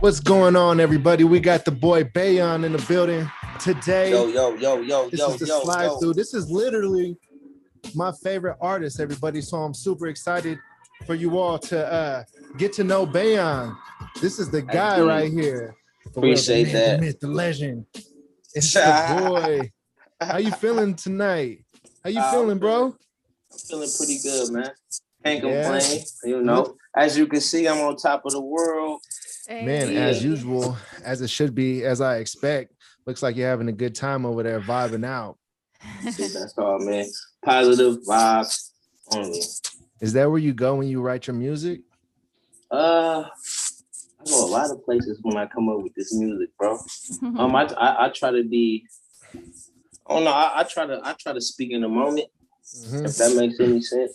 What's going on, everybody? We got the boy Bayon in the building today. This is the slide through. This is literally my favorite artist, everybody. So I'm super excited for you all to get to know Bayon. This is the guy right here. Appreciate the that. The myth, the legend. It's the boy. How you feeling tonight? How you feeling, bro? I'm feeling pretty good, man. Can't complain. You know, as you can see, I'm on top of the world. Man, as usual, as it should be, as I expect. Looks like you're having a good time over there, vibing out. That's all, man. Positive vibes only. Is that where you go when you write your music? I go a lot of places when I come up with this music, bro. I try to be. Oh no, I try to speak in the moment. If that makes any sense.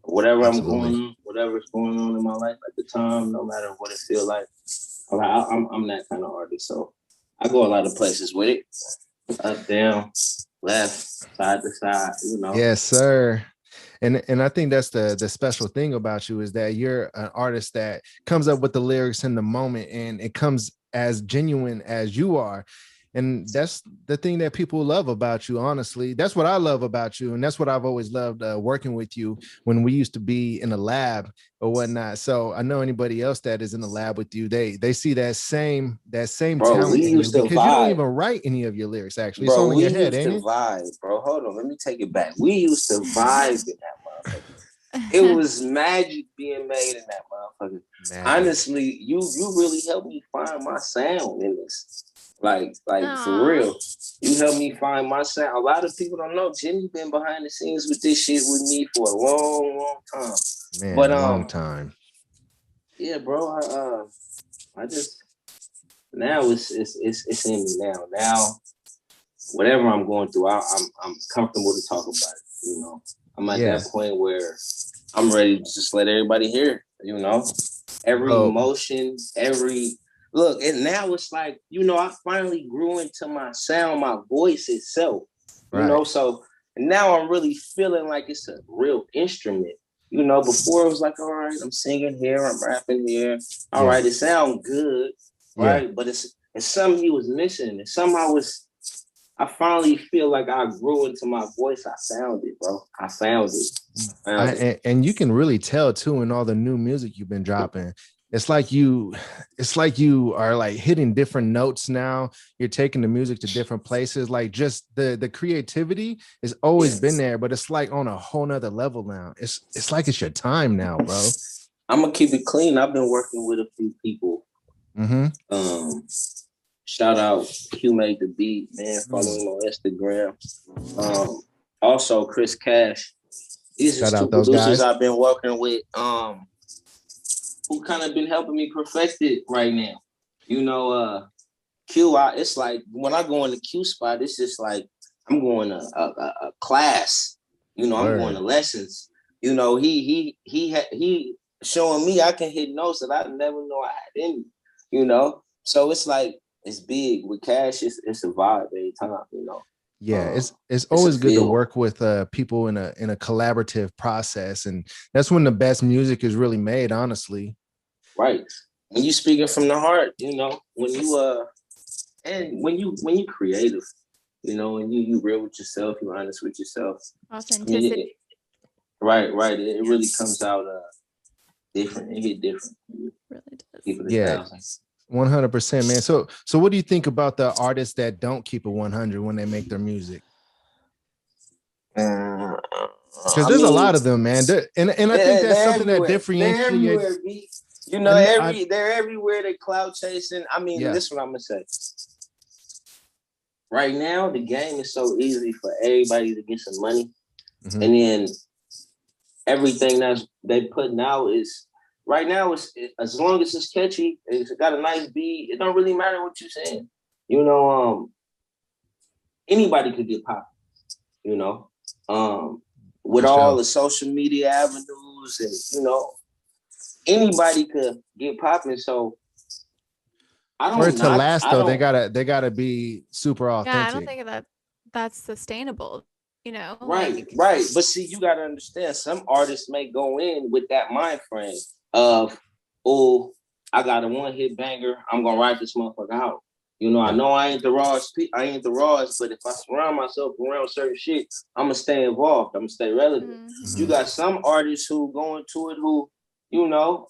Whatever Absolutely. I'm going on, whatever's going on in my life at the time, no matter what it feels like. I'm that kind of artist, so I go a lot of places with it. Up, down, left, side to side, you know. Yes, sir. And I think that's the special thing about you is that you're an artist that comes up with the lyrics in the moment, and it comes as genuine as you are. And that's the thing that people love about you, honestly. That's what I love about you. And that's what I've always loved working with you when we used to be in the lab or whatnot. So I know anybody else that is in the lab with you, they see that same bro, talent in you, because you don't even write any of your lyrics, actually. It's all in your head, ain't it? Vibe, bro. Hold on, let me take it back. We used to vibe in that motherfucker. It was magic being made in that motherfucker. Magic. Honestly, you really helped me find my sound in this. Like for real, you helped me find my sound. A lot of people don't know Jimmy been behind the scenes with this shit with me for a long time. Man, but long time. Yeah, bro. I just now it's in me now. Now, whatever I'm going through, I'm comfortable to talk about it. You know, I'm at that point where I'm ready to just let everybody hear. You know, every emotion, every. Look, and now it's like, you know, I finally grew into my sound, my voice itself, you know, so now I'm really feeling like it's a real instrument. You know, before it was like, all right, I'm singing here, I'm rapping here. All right, it sounds good, right? But it's something he was missing. And somehow I finally feel like I grew into my voice. I found it, bro. I found it. And you can really tell, too, in all the new music you've been dropping. It's like you are like hitting different notes now. You're taking the music to different places. Like just the creativity has always been there, but it's like on a whole nother level now. It's like it's your time now, bro. I'm gonna keep it clean. I've been working with a few people. Shout out Q Made the Beat, man. Follow him on Instagram. Also Chris Cash. These are two producers I've been working with. Who kind of been helping me perfect it right now. You know, it's like when I go in the Q spot, it's just like I'm going to a class. You know, I'm going to lessons. You know, he showing me I can hit notes that I never know I had in me. You know, so it's like it's big with Cash. It's a vibe every time. You know. Yeah, it's always good to work with people in a collaborative process, and that's when the best music is really made, honestly. Right. When you speaking from the heart, you know, when you and when you creative, you know, and you real with yourself, you're honest with yourself. Authenticity. I mean, right. It really comes out different. It hit different. It really does. Keep it 1,000. 100%, man. So what do you think about the artists that don't keep it 100 when they make their music? Because there's a lot of them, man. And I think that's something that differentiates. You know, they're everywhere. They cloud chasing. I mean, this is what I'm gonna say. Right now, the game is so easy for everybody to get some money, and then everything they putting out is. Right now, it's as long as it's catchy, it's got a nice beat. It don't really matter what you're saying. You know, anybody could get popping. You know, with all the social media avenues, and you know, anybody could get popping. So I don't. For it to last, though, they gotta be super authentic. Yeah, I don't think that's sustainable. You know, right. But see, you gotta understand. Some artists may go in with that mind frame of, oh, I got a one hit banger. I'm gonna write this motherfucker out. You know, I know I ain't the rawest, but if I surround myself around certain shit, I'm gonna stay involved. I'm gonna stay relevant. Mm-hmm. You got some artists who go into it who, you know,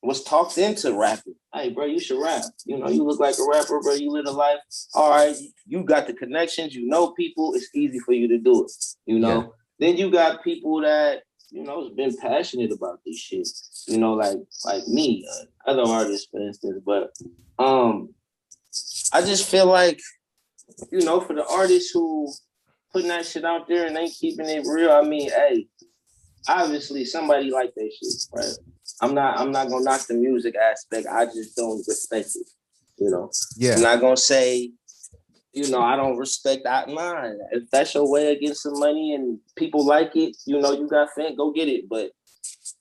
was talked into rapping. Hey, bro, you should rap. You know, you look like a rapper, bro. You live a life. All right, you got the connections. You know people. It's easy for you to do it. You know. Then you got people that, you know, has been passionate about this shit. You know, like me, other artists, for instance. But I just feel like, you know, for the artists who putting that shit out there and ain't keeping it real, I mean, hey, obviously somebody like that shit, right? I'm not gonna knock the music aspect. I just don't respect it. You know, I'm not gonna say, you know, I don't respect that. Nah, if that's your way of getting some money and people like it, you know, you got fans, go get it. But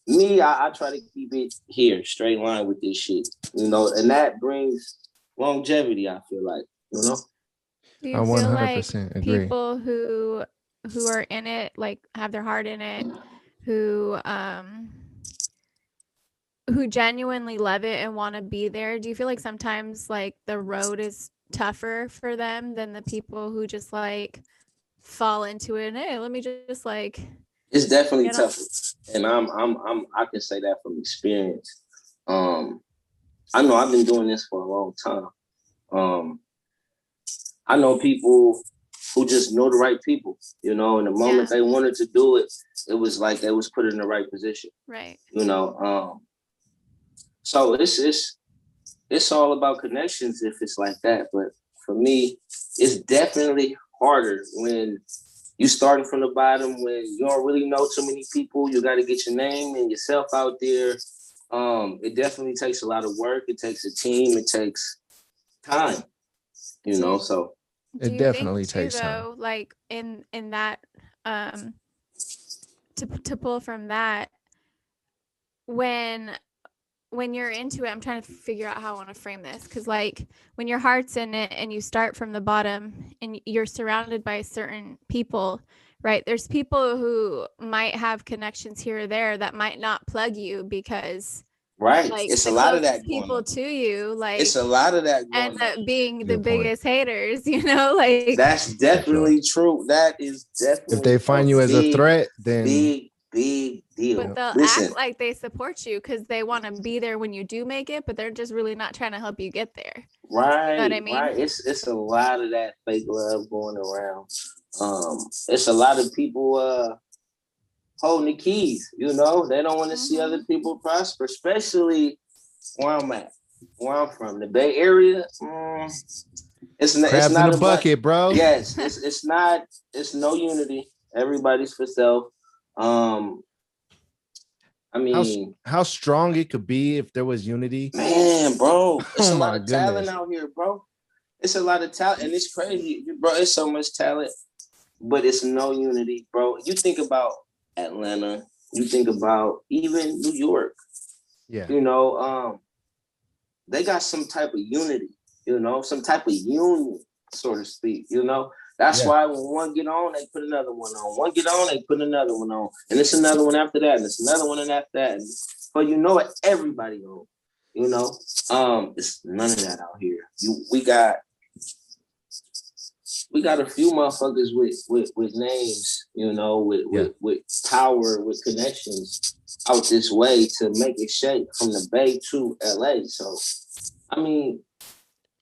me, I try to keep it here, straight line with this shit, you know, and that brings longevity, I feel like, you know. Do you feel like people who are in it, like have their heart in it, who genuinely love it and want to be there, do you feel like sometimes like the road is tougher for them than the people who just like fall into it and hey, let me just like, it's definitely tougher. And I can say that from experience. I know I've been doing this for a long time. I know people who just know the right people, you know, and the moment they wanted to do it, it was like they was put in the right position. Right. You know, so it's all about connections if it's like that. But for me, it's definitely harder when you starting from the bottom, when you don't really know too many people. You got to get your name and yourself out there. It definitely takes a lot of work. It takes a team. It takes time, you know, so. It definitely takes time. Like in that, to pull from that, when you're into it, I'm trying to figure out how I want to frame this. Cause like when your heart's in it and you start from the bottom and you're surrounded by certain people, right? There's people who might have connections here or there that might not plug you because like it's a lot of that people to you, like it's a lot of that end up being the biggest haters, you know, like that's definitely true. That is definitely if they find you as a threat, then big deal. But they'll act like they support you because they want to be there when you do make it, but they're just really not trying to help you get there. Right. You know what I mean? Right. It's a lot of that fake love going around. It's a lot of people holding the keys, you know, they don't want to see other people prosper, especially where I'm at, where I'm from, the Bay Area. It's not in a bucket, bro. Yes, it's not. It's no unity. Everybody's for self. I mean, how strong it could be if there was unity, man, bro. It's a lot of talent out here, bro. It's a lot of talent, and it's crazy, bro. It's so much talent, but it's no unity, bro. You think about Atlanta, you think about even New York. Yeah. You know, they got some type of unity, you know, some type of union, so to speak, you know. That's why when one get on, they put another one on. One get on, they put another one on. And it's another one after that, and it's another one and after that. But you know it, everybody on, you know. It's none of that out here. We got a few motherfuckers with names, you know, with power, with connections out this way to make it shake from the Bay to LA. So, I mean,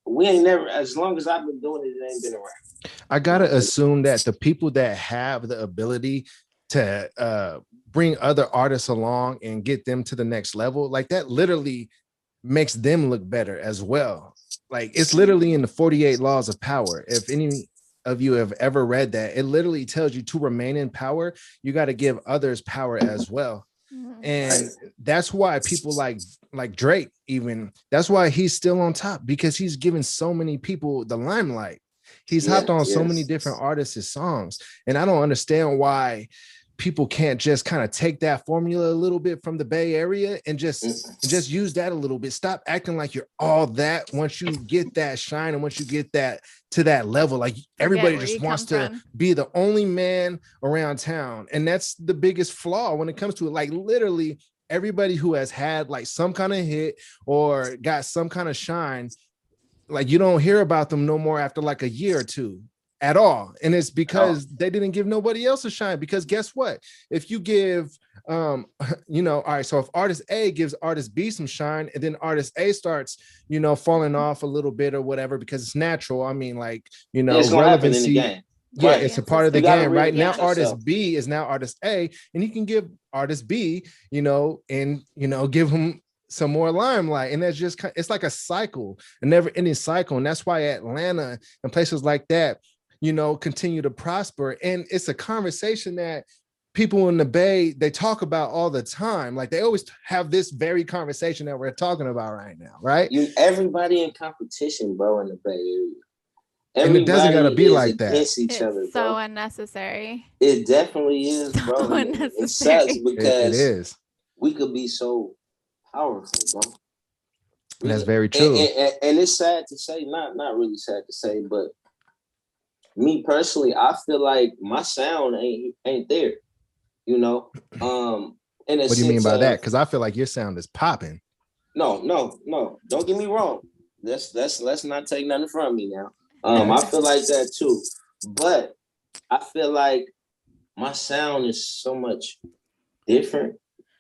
we ain't never, as long as I've been doing it, it ain't been around. I gotta assume that the people that have the ability to bring other artists along and get them to the next level, like that literally makes them look better as well. Like it's literally in the 48 laws of power. If any of you have ever read that, it literally tells you to remain in power, you got to give others power as well. And that's why people like Drake, even that's why he's still on top, because he's given so many people the limelight. He's hopped on so many different artists' songs. And I don't understand why people can't just kind of take that formula a little bit from the Bay Area and just use that a little bit. Stop acting like you're all that. Once you get that shine and once you get that to that level, like everybody just wants to be the only man around town. And that's the biggest flaw when it comes to it. Like literally everybody who has had like some kind of hit or got some kind of shine, like you don't hear about them no more after like a year or two at all. And it's because they didn't give nobody else a shine. Because guess what? If you give, all right, so if artist A gives artist B some shine, and then artist A starts, falling off a little bit or whatever, because it's natural. I mean, like, it's gonna happen in the game. Yeah, right. It's a part of the game, right? Now artist B is now artist A, and you can give artist B, and give him some more limelight. And that's just, it's like a cycle, a never ending cycle. And that's why Atlanta and places like that, continue to prosper. And it's a conversation that people in the Bay, they talk about all the time. Like they always have this very conversation that we're talking about right now, right? Everybody in competition, bro, in the Bay Area. And it doesn't gotta be like that. It's other, so unnecessary. It definitely is, bro. So it sucks because it is. We could be so powerful, bro. And that's very true. And it's sad to say, not really sad to say, but me personally, I feel like my sound ain't there. In a what do you mean by that? Because I feel like your sound is popping. No. Don't get me wrong. Let's not take nothing from me now. I feel like that too, but I feel like my sound is so much different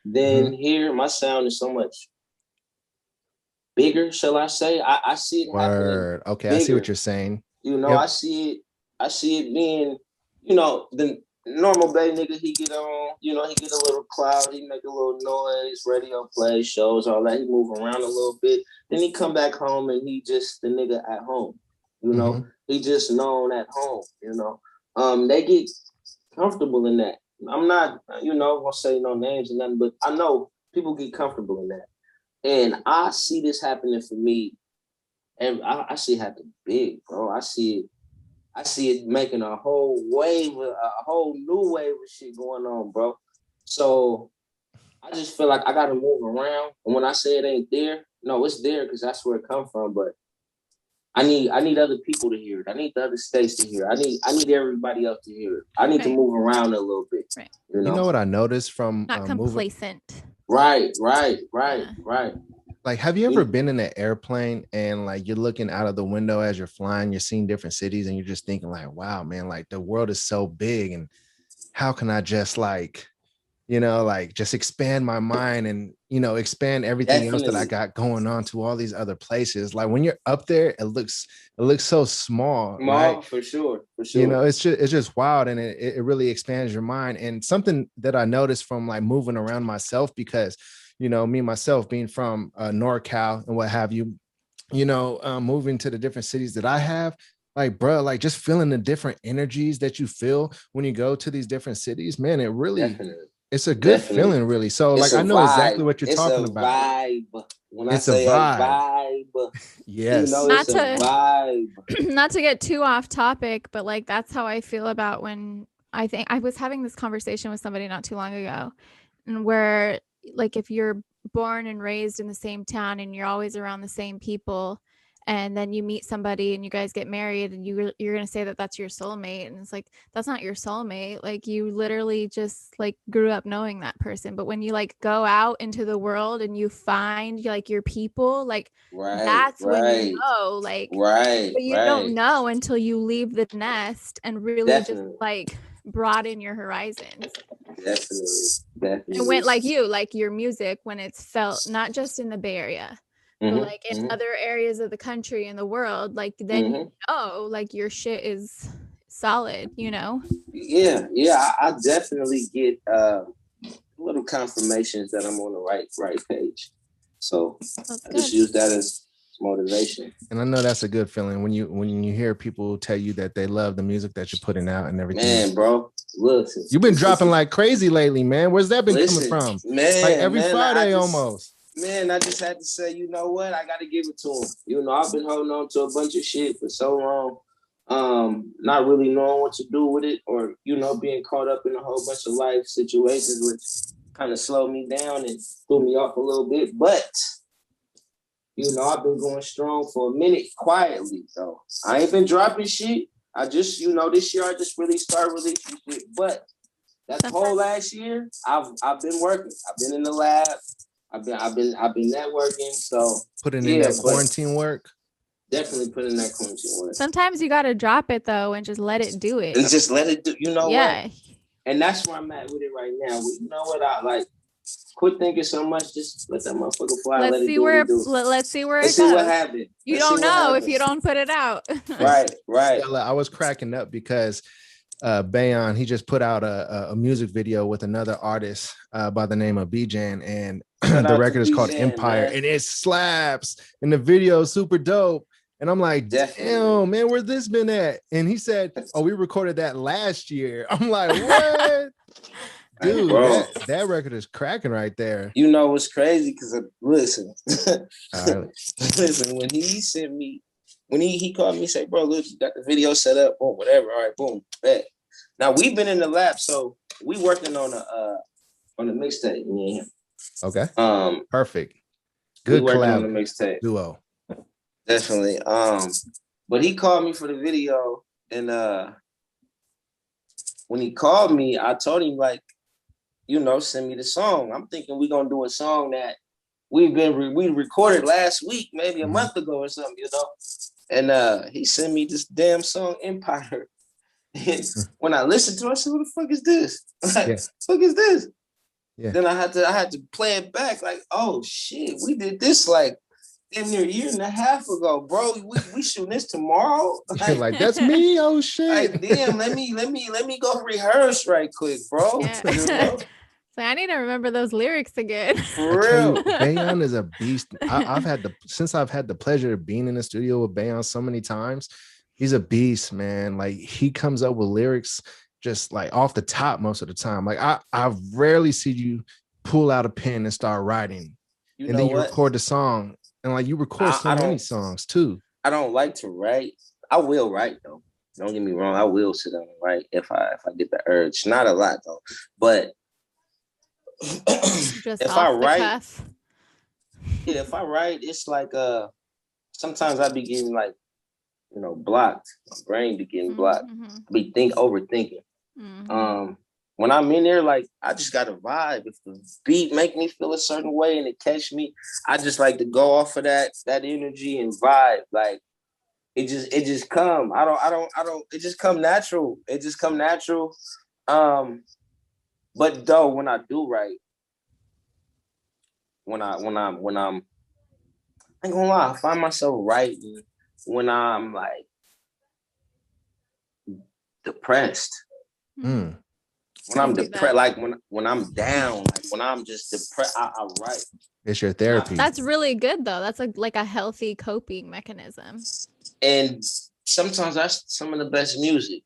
than here. My sound is so much bigger, shall I say? I see it happening. Okay, bigger. I see what you're saying. I see it being, the normal Bay nigga, he get on, he get a little cloud, he make a little noise, radio play, shows, all that. He move around a little bit. Then he come back home and he just the nigga at home. He just known at home, they get comfortable in that. I'm not, gonna say no names or nothing, but I know people get comfortable in that. And I see this happening for me, and I see it happen big, bro. I see it making a whole new wave of shit going on, bro. So I just feel like I gotta move around. And when I say it ain't there, no, it's there because that's where it come from, but I need other people to hear it. I need the other states to hear it. I need everybody else to hear it. I need to move around a little bit. Right. You know what I noticed from not complacent. Right. Like, have you ever been in an airplane and like you're looking out of the window as you're flying, you're seeing different cities and you're just thinking like, wow, man, like the world is so big and how can I just like, just expand my mind and, expand everything else that I got going on to all these other places. Like when you're up there, it looks so small, right? For sure. It's just wild. And it really expands your mind. And something that I noticed from like moving around myself, because, me, myself being from NorCal and what have you, moving to the different cities that I have, like, bro, like just feeling the different energies that you feel when you go to these different cities, man, it really, it's a good feeling, really. So like, I know vibe. Exactly what you're talking about. Vibe. When I say a vibe, yes. It's a vibe. Not to get too off topic, but like, that's how I feel about when I was having this conversation with somebody not too long ago, and where like, if you're born and raised in the same town and you're always around the same people, and then you meet somebody and you guys get married and you're going to say that that's your soulmate. And it's like, that's not your soulmate. Like you literally just like grew up knowing that person. But when you like go out into the world and you find like your people, like that's when you know, like, but you don't know until you leave the nest and really just like broaden your horizons. Definitely. And when like your music, when it's felt not just in the Bay Area, but like in other areas of the country and the world, like then like your shit is solid, Yeah, I definitely get little confirmations that I'm on the right page. So I just use that as motivation. And I know that's a good feeling when you hear people tell you that they love the music that you're putting out and everything. Man, bro, listen, you've been dropping like crazy lately, man. Where's that been coming from? Man, like every Friday almost. Man, I just had to say, you know what? I got to give it to him. I've been holding on to a bunch of shit for so long, not really knowing what to do with it, or, being caught up in a whole bunch of life situations, which kind of slowed me down and threw me off a little bit. But, I've been going strong for a minute quietly. So I ain't been dropping shit. I just, this year I just really started releasing shit. But That whole last year, I've been working. I've been in the lab. I've been networking. So putting in that quarantine work. Definitely putting that quarantine work. Sometimes you gotta drop it though and just let it do it. And just let it do. You know what? And that's where I'm at with it right now. You know what? I like. Quit thinking so much. Just let that motherfucker fly. Let's see where it goes. Let's see what happens. You don't know if you don't put it out. Right. Estela, I was cracking up because Bayon, he just put out a music video with another artist by the name of Bayon, and the record is called Empire, man. And it slaps, and the video is super dope. And I'm like, damn, man, where's this been at? And he said, oh, we recorded that last year. I'm like, what? Dude, that record is cracking right there. You know what's crazy? Because listen, listen, when he sent me, when he called me, say, bro, look, you got the video set up, boom, whatever. All right, boom, bet. Now we've been in the lab, so we working on a mixtape, me and him. Okay. Perfect. Good collab on the mixtape duo. Definitely. But he called me for the video, and when he called me, I told him, like, you know, send me the song. I'm thinking we're gonna do a song that we recorded last week, maybe a month ago or something, you know. And he sent me this damn song, Empire. And when I listened to it, I said, "What the fuck is this? Like, fuck is this?" Yeah. Then I had to play it back, like, oh shit, we did this like damn near a year and a half ago, bro. We shooting this tomorrow. Like that's me. Oh shit. Like, damn, let me go rehearse right quick, bro. Yeah. You know? So I need to remember those lyrics again. For real. Bayon is a beast. I've had the pleasure of being in the studio with Bayon so many times. He's a beast, man. Like he comes up with lyrics just like off the top most of the time. Like I rarely see you pull out a pen and start writing. And then you record the song. And like you record so many songs too. I don't like to write. I will write though. Don't get me wrong. I will sit down and write if I get the urge. Not a lot though. But if I write, if I write, it's like sometimes I be getting like, you know, blocked. My brain be getting blocked. I be overthinking. When I'm in there, like I just got to vibe. If the beat make me feel a certain way and it catch me, I just like to go off of that energy and vibe. Like it just come. I don't. It just come natural. It just come natural. But though when I do write, when I'm, I ain't gonna lie, I find myself writing when I'm like depressed. When I'm depressed, like when I'm down, like when I'm just depressed, I write. It's your therapy. That's really good though. That's like a healthy coping mechanism. And sometimes that's some of the best music.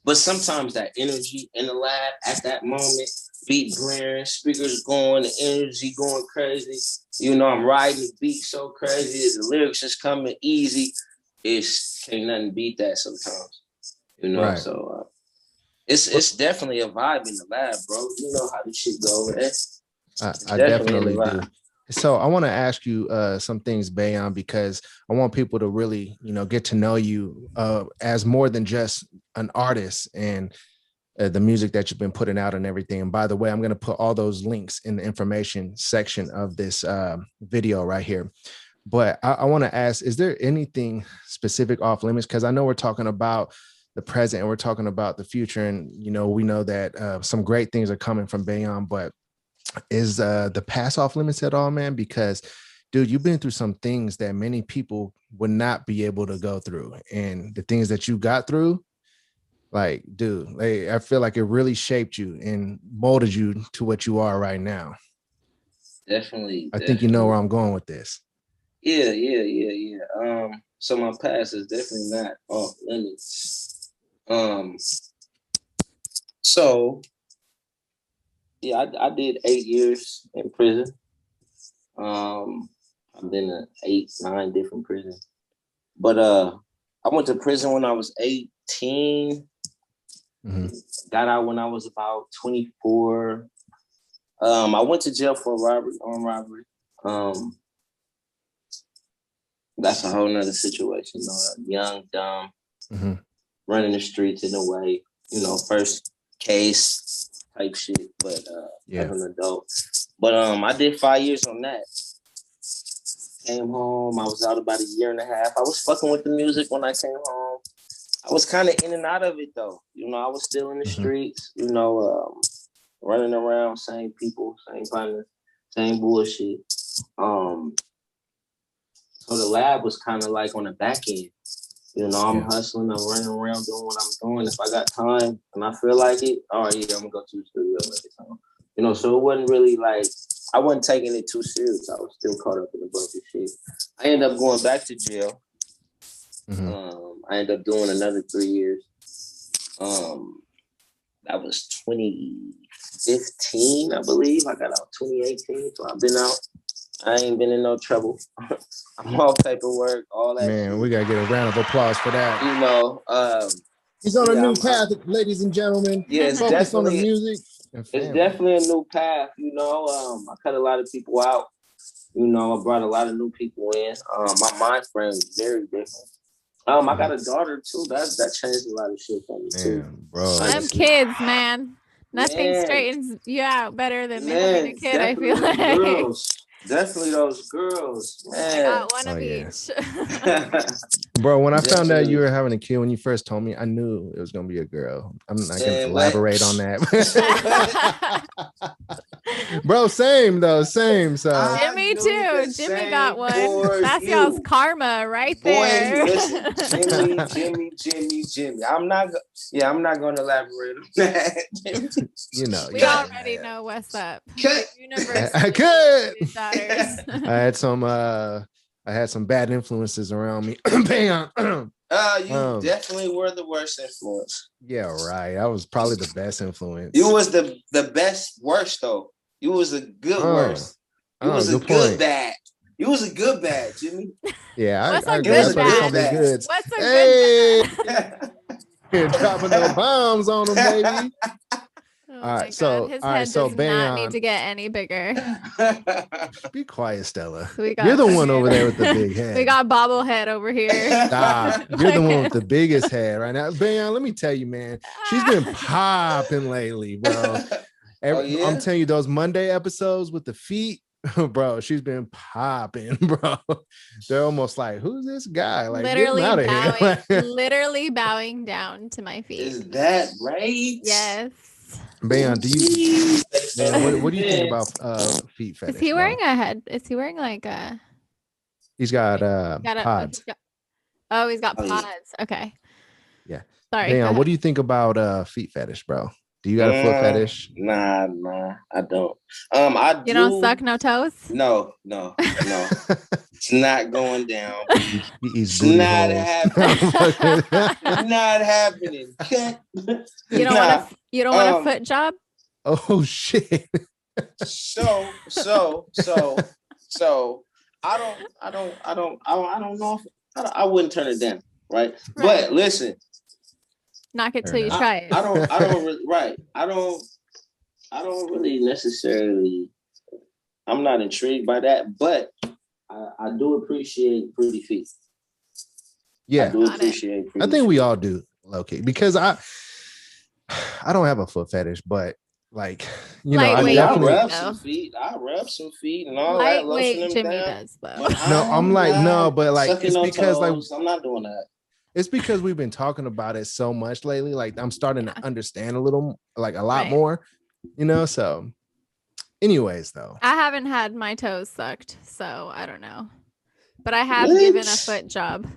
But sometimes that energy in the lab at that moment, beat blaring, speakers going, the energy going crazy. You know, I'm riding the beat so crazy, the lyrics just coming easy. Can't nothing beat that sometimes. You know, right. So it's definitely a vibe in the lab, bro. You know how this shit go. I definitely do. So I want to ask you some things, Bayon, because I want people to really, you know, get to know you as more than just an artist and the music that you've been putting out and everything. And by the way, I'm going to put all those links in the information section of this video right here. But I want to ask, is there anything specific off limits? Because I know we're talking about the present and we're talking about the future. And, you know, we know that some great things are coming from Bayon, but is the past off limits at all, man? Because, dude, you've been through some things that many people would not be able to go through. And the things that you got through, like, dude, like, I feel like it really shaped you and molded you to what you are right now. Definitely. I think you know where I'm going with this. Yeah. So my past is definitely not off limits. So yeah, I did 8 years in prison. I've been in 8, 9 different prisons. But I went to prison when I was 18. Got out when I was about 24. I went to jail for armed robbery. That's a whole nother situation, though. Young, dumb, running the streets in a way. You know, first case type shit, but Yeah. as an adult. But I did 5 years on that. Came home. I was out about a year and a half. I was fucking with the music when I came home. I was kind of in and out of it though. You know, I was still in the streets. You know, running around, same people, same partner, same bullshit. So the lab was kind of like on the back end. You know, I'm hustling, I'm running around doing what I'm doing. If I got time and I feel like it, all right, yeah, I'm gonna go to the studio every time. You know, so it wasn't really like, I wasn't taking it too serious. I was still caught up in a bunch of shit. I ended up going back to jail. I ended up doing another 3 years. That was 2015, I believe. I got out 2018, so I've been out. I ain't been in no trouble. I'm off paperwork, all that. Man, shit. we gotta get a round of applause for that. You know, he's on a new path, ladies and gentlemen. Yeah, it's focus on the definitely music. It's definitely a new path. You know, I cut a lot of people out. You know, I brought a lot of new people in. My mind frame is very different. I got a daughter too. That changed a lot of shit for me too. Bro, them kids, man. Nothing straightens you out better than having a kid. I feel like definitely those girls. Man. I got one of each. Bro, when I found out you were having a kid, when you first told me, I knew it was gonna be a girl. I'm not gonna elaborate on that. Bro, same. So Jimmy too. Jimmy got one. That's y'all's karma right there. Boy, listen, Jimmy. I'm not gonna elaborate on that. You know, we already know what's up. I could. I had some bad influences around me. Bayon. You definitely were the worst influence. Yeah, right. I was probably the best influence. You was the best worst though. You was a good worst. You was a good bad. You was a good bad, Jimmy. Yeah, I guess some goods. What's a good bad? Dropping no bombs on them, baby. All right, so his head does not need to get any bigger. Be quiet, Estela. So you're the one over there with the big head. We got bobblehead over here. Stop. You're the one with the biggest head right now. Bayon, let me tell you, man, she's been popping lately, bro. I'm telling you, those Monday episodes with the feet, bro, she's been popping, bro. They're almost like, who's this guy? Like, literally get him out of here. Literally bowing down to my feet. Is that right? Yes. Bayon, what do you think about feet fetish? Is he wearing a head? Is he wearing like a? He's got pods. He's got pods. Okay. Yeah. Sorry. Bayon, what do you think about feet fetish, bro? Do you got a foot fetish? Nah, I don't. You don't suck no toes? No. It's not going down. It's not happening. Not happening. You don't want a foot job? Oh shit. So I don't know if I wouldn't turn it down, right? But listen. Knock it till you try it. I don't really necessarily. I'm not intrigued by that, but I do appreciate pretty feet. Yeah, I do appreciate. I think we all do, low-key, because I don't have a foot fetish, but like I definitely rub some feet. I rub some feet and all that. Lightweight Jimmy does though. No, I'm like no, but like it's because like I'm not doing that. It's because we've been talking about it so much lately. Like I'm starting to understand a little, like a lot more, so anyways, though. I haven't had my toes sucked, so I don't know. But I have given a foot job.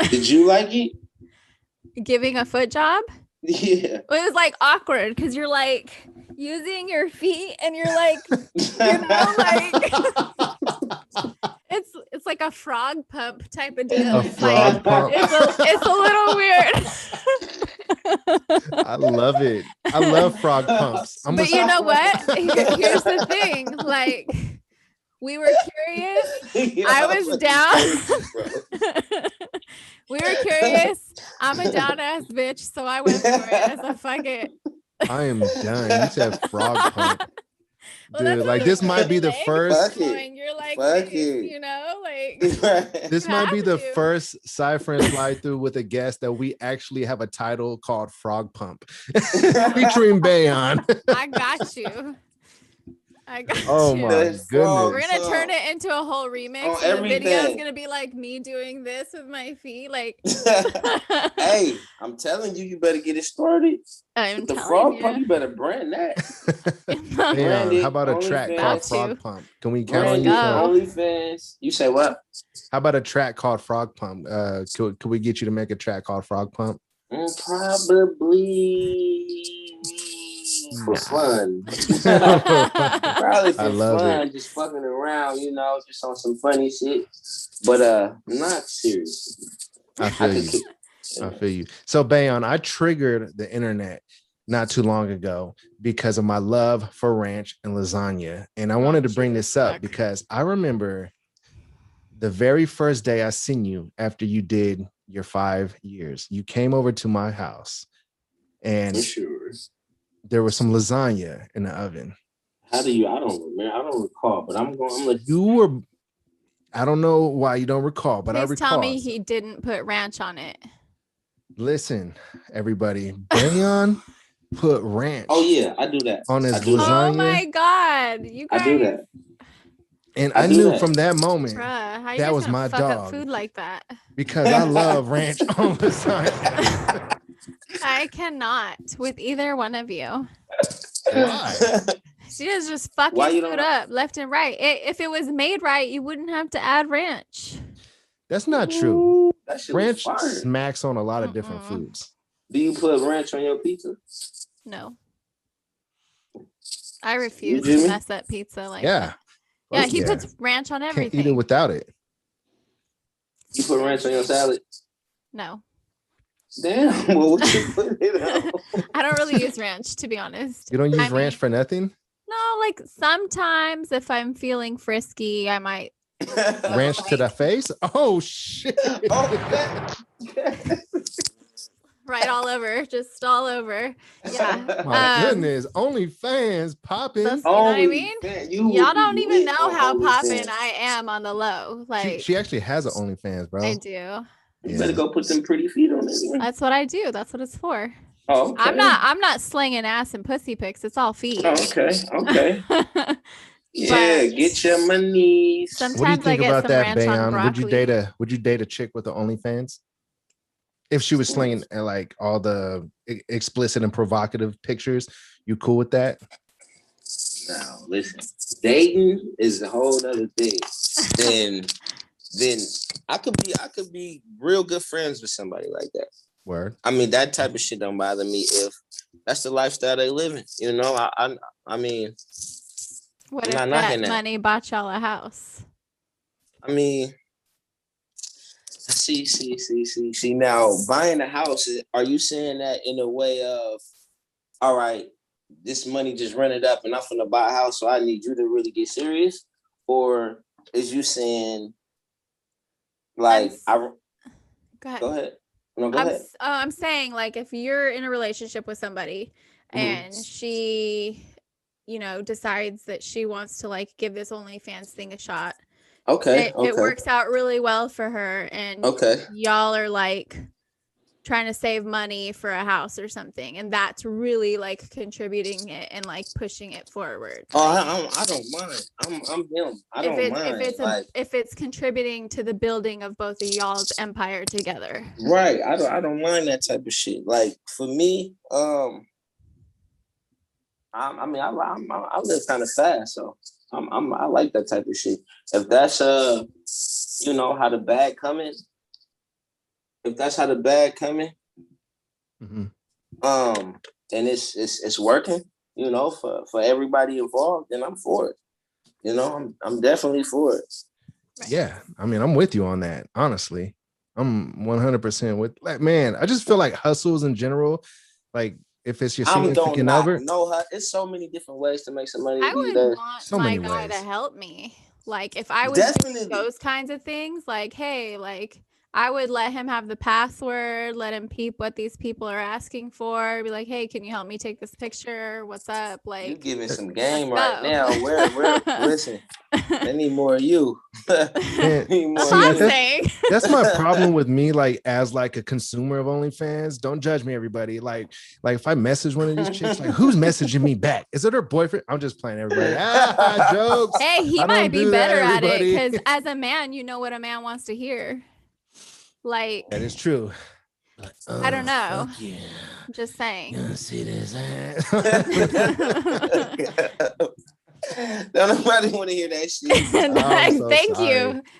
Did you like it? Giving a foot job? Yeah. It was like awkward because you're like using your feet and you're like, like it's like a frog pump type of deal. A frog pump. It's a little weird. I love it. I love frog pumps. But you know what? Here's the thing. Like, we were curious. I was down. We were curious. I'm a down ass bitch, so I went for it as a fuck it. I am done. You said frog pump. Well, that's Dude, a like little this might be the leg first. Fuck it. going. You're like, Fuck hey, it. you know, like This you might be have the to. first SideFriend slide through with a guest that we actually have a title called Frog Pump, featuring Bayon. I got you. I got Oh you. my That's goodness. We're gonna turn it into a whole remix. On And the video is everything. gonna be like me doing this with my feet. Like, Hey, I'm telling you, you better get it started. I'm With the telling frog you. pump, you better brand that. Bayon, Brand it, how about a track OnlyFans. called About Frog to. Pump? Can we count on Brand you it, go. OnlyFans. You say what? How about a track called Frog Pump? Could we get you to make a track called Frog Pump? Probably for fun. Probably for I love fun, it. just fucking around, you know, just on some funny shit. But not serious. I feel you. I feel you. So Bayon, I triggered the internet not too long ago because of my love for ranch and lasagna. And I wanted to bring this up because I remember the very first day I seen you after you did your 5 years. You came over to my house and there was some lasagna in the oven. How do you? I don't remember. I don't recall, but I'm going. You were. I don't know why you don't recall, but I recall. Tell me he didn't put ranch on it. Listen, everybody, Bayon put ranch. Oh yeah, I do that on his lasagna. Oh my god, you guys! I do that, and I knew from that moment how that was my dog. Up food like that because I love ranch on lasagna. I cannot with either one of you. Why? She is just fucking food up left and right. If it was made right, you wouldn't have to add ranch. That's not true. Ranch smacks on a lot of different foods. Do you put ranch on your pizza? No. I refuse to mess up pizza like that. Yeah, he puts ranch on everything. Can't eat it without it. You put ranch on your salad? No. Damn, well, what you put it on? I don't really use ranch, to be honest. You don't use ranch for nothing? No, like sometimes if I'm feeling frisky, I might. Ranch to the face? Oh, shit. Right all over, just all over. Yeah. My goodness, OnlyFans popping. You know what I mean? Y'all don't even know how popping I am on the low. Like she actually has an OnlyFans, bro. I do. You better go put them pretty feet on it. That's what I do. That's what it's for. Oh, okay. I'm not slinging ass and pussy pics. It's all feet. Oh, okay. Yeah, get your money. Sometimes what do you think about that, Bayon? Would you date a chick with an OnlyFans? If she was slinging like all the explicit and provocative pictures, you cool with that? No, listen. Dating is a whole other thing. Then I could be real good friends with somebody like that. Word. I mean, that type of shit don't bother me if that's the lifestyle they living. You know, I mean, what if that money bought y'all a house? I mean, see. Now, buying a house, are you saying that in a way of, all right, this money just rented up and I'm finna buy a house, so I need you to really get serious? Or is you saying, like, Go ahead. Go ahead. No, go ahead. I'm saying, like, if you're in a relationship with somebody and she, decides that she wants to, like, give this OnlyFans thing a shot. Okay. It works out really well for her. And y'all are, like, trying to save money for a house or something. And that's really, like, contributing it and, like, pushing it forward. Oh, I don't mind. I'm him. I don't mind. If it's contributing to the building of both of y'all's empire together. Right. I don't mind that type of shit. Like, for me, I live kind of fast, so I like that type of shit. If that's how the bag coming. If that's how the bag coming, and it's working, for everybody involved, then I'm for it. I'm definitely for it. Yeah, I mean, I'm with you on that. Honestly, I'm 100% with. Like, man, I just feel like hustles in general, like if it's your significant other. No, it's so many different ways to make some money. I would want my guy to help me. Like if I was doing those kinds of things, like, hey, like I would let him have the password, let him peep what these people are asking for, be like, hey, can you help me take this picture? What's up? Like, you giving some game right go. now. Where listen, I need more of you. Man, that's my problem with me, like as like a consumer of OnlyFans. Don't judge me, everybody. Like if I message one of these chicks, like who's messaging me back? Is it her boyfriend? I'm just playing, everybody. Jokes. Hey, he might be better at it because as a man, you know what a man wants to hear. Like that is true. Like, I don't know. Yeah. I'm just saying. You see this ass? Don't nobody want to hear that shit.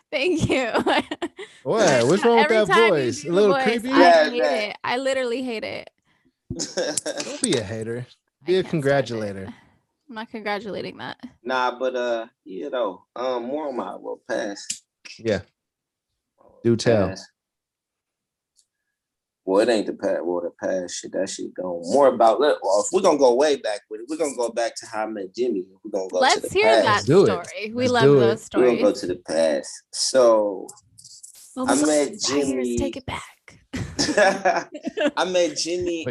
Thank you. What? What's wrong with that voice? A little creepy. I hate it. I literally hate it. Don't be a hater. Be a congratulator. I'm not congratulating that. Nah, but you know, more on my past. Yeah. Do tell. Past. Well, it ain't the past. Well, the past shit. That shit going more about. Well, if we're gonna go way back with it, we're gonna go back to how I met Jimmy. We're gonna go. Let's to the hear past. that story. We love those stories. We're gonna go to the past. So I met Jimmy. Take it back. I met Jimmy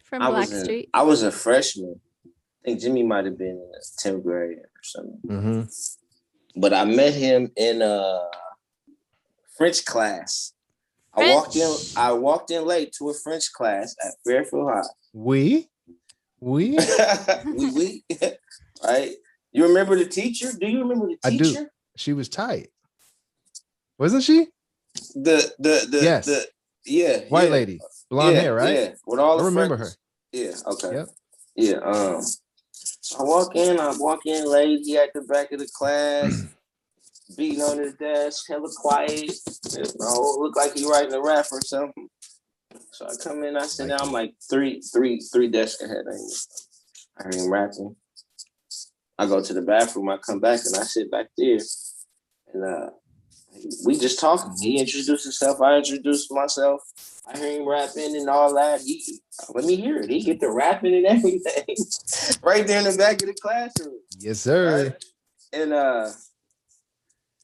from Blackstreet. I was a freshman. I think Jimmy might have been in the 10th grade or something. Mm-hmm. But I met him in a French class. I walked in late to a French class at Fairfield High. We? Right? You remember the teacher? Do you remember the teacher? I do. She was tight. Wasn't she? The white lady, blonde hair, right? Yeah, with all the I remember her. Yeah. Okay. Yep. Yeah. So I walk in late. He at the back of the class, beating on his desk, hella quiet. Look like he writing a rap or something. So I come in, I sit down, I'm like three desks ahead of him. I hear him rapping. I go to the bathroom, I come back and I sit back there. And we just talking. He introduced himself, I introduced myself. I hear him rapping and all that. Let me hear it. He get the rapping and everything right there in the back of the classroom. Yes, sir. Right? And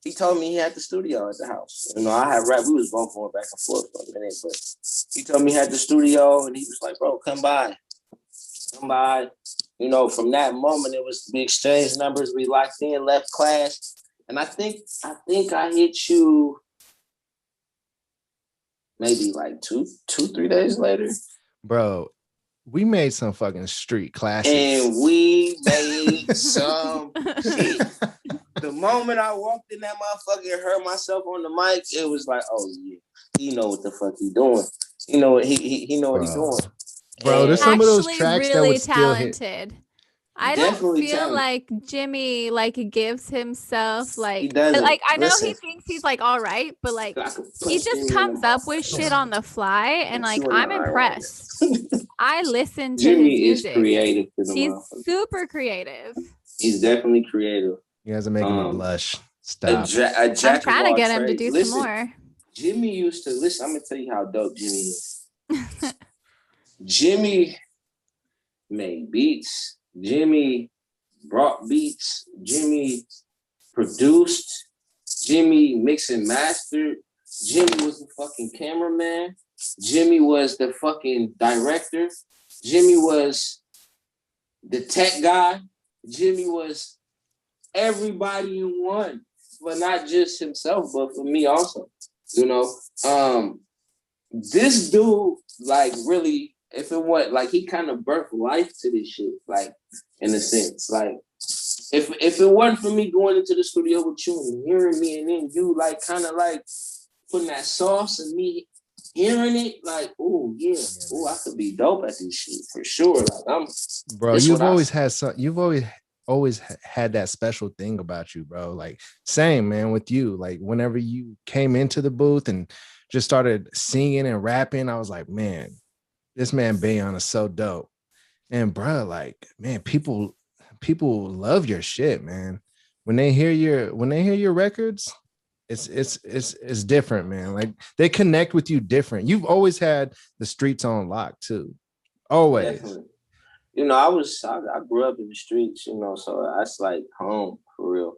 he told me he had the studio at the house. You know, I had rap. We was both going back and forth for a minute, but he told me he had the studio, and he was like, "Bro, come by." You know, from that moment, we exchanged numbers. We locked in, left class, and I think I hit you maybe like 3 days later. Bro, we made some fucking street classics. And we made some shit. The moment I walked in that motherfucker and heard myself on the mic, it was like, oh yeah, he know what the fuck he doing. You know what he know what he doing. Bro, there's some of those tracks really that would talented. Still hit. I don't feel like Jimmy gives himself he doesn't. I know he thinks he's all right, but he just comes up with shit on the fly, and I'm impressed. I listen to Jimmy his music. Is creative. He's super creative. He's definitely creative. You guys are making me blush. Stop. I'm trying to get him to do some more. Jimmy used to listen. I'm gonna tell you how dope Jimmy is. Jimmy made beats. Jimmy brought beats. Jimmy produced. Jimmy mixed and mastered. Jimmy was the fucking cameraman. Jimmy was the fucking director. Jimmy was the tech guy. Jimmy was everybody in one, but not just himself, but for me also. You know, this dude, really, if it was he kind of birthed life to this shit, in a sense, if it wasn't for me going into the studio with you and hearing me, and then you putting that sauce and me hearing it, oh yeah, oh I could be dope at this shit for sure. Bro, you've always had that special thing about you, bro. Same, man, with you. Whenever you came into the booth and just started singing and rapping, I was like, man, this man Bayon is so dope. And bro, man, people love your shit, man. When they hear your records, it's different, man. They connect with you different. You've always had the streets on lock too. Always. Definitely. You know, I grew up in the streets, you know, so that's home for real.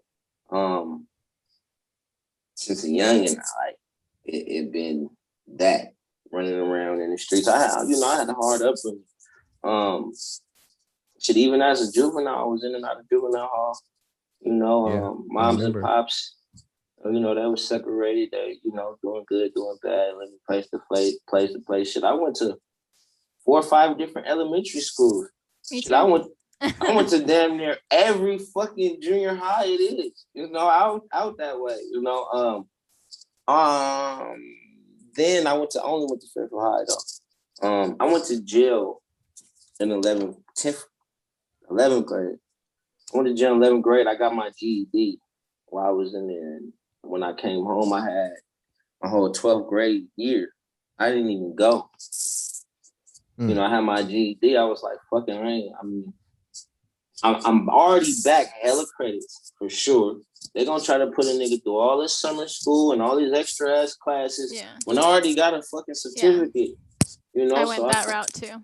Since a youngin', it been that running around in the streets. I had a hard upbringing. Shit, even as a juvenile, I was in and out of juvenile hall. Moms and pops, they were separated. They, doing good, doing bad, living place to place. Shit, I went to 4 or 5 different elementary schools. Shit, I went to damn near every fucking junior high it is. Out that way. Then I only went to Central High though. I went to jail in 11th grade. I went to jail in 11th grade. I got my GED while I was in there. And when I came home, I had my whole 12th grade year. I didn't even go. I had my GED. I was like, fucking, I'm already back hella credits for sure. They're gonna try to put a nigga through all this summer school and all these extra ass classes when I already got a fucking certificate. I went that route too.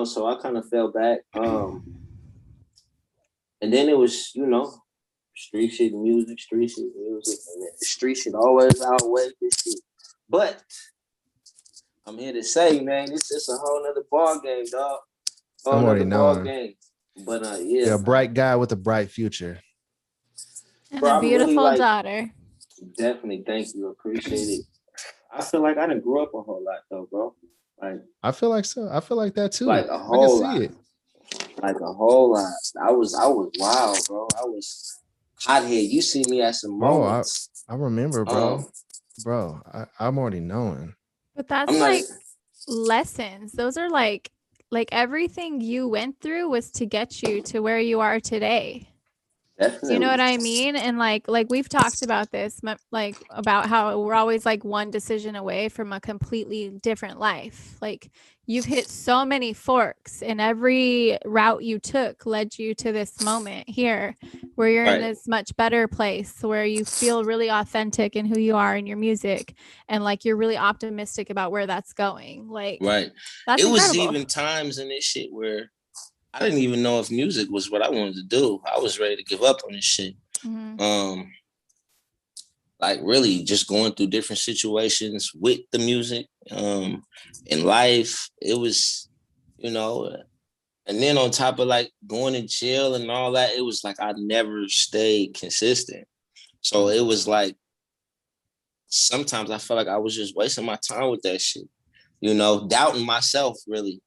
So I kind of fell back. And then it was, street shit music, and then the street shit always outweighed this shit. But I'm here to say, man, it's just a whole nother ball game, dog. I'm already knowing. But You're a bright guy with a bright future. And a beautiful daughter. Definitely, thank you. Appreciate it. I feel like I didn't grow up a whole lot though, bro. Like I feel like so. I feel like that too. Like a whole lot. I can see it. Like a whole lot. I was wild, bro. I was hothead. You see me at some moments. I remember, bro. I'm already knowing. But that's like lessons. Those are like everything you went through was to get you to where you are today. Definitely. You know what I mean? And like we've talked about this, like about how we're always like one decision away from a completely different life. Like you've hit so many forks, and every route you took led you to this moment here where you're in this much better place, where you feel really authentic in who you are in your music, and like you're really optimistic about where that's going. Like that's it was incredible. even times in this shit where I didn't even know if music was what I wanted to do. I was ready to give up on this shit. Mm-hmm. Like really just going through different situations with the music, in life. It was, and then on top of like going to jail and all that, it was like I never stayed consistent. So it was like sometimes I felt like I was just wasting my time with that shit, doubting myself really.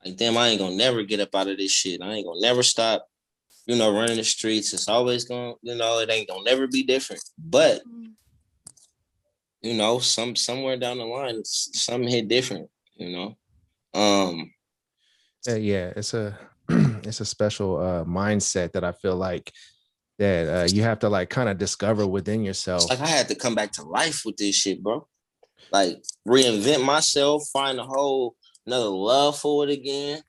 Like, damn, I ain't gonna never get up out of this shit. I ain't gonna never stop, running the streets. It's always gonna, it ain't gonna never be different. But, somewhere down the line, something hit different, Yeah, it's a it's a special mindset that I feel like that you have to like kind of discover within yourself. It's like I had to come back to life with this shit, bro. Like reinvent myself, find a whole another love for it again,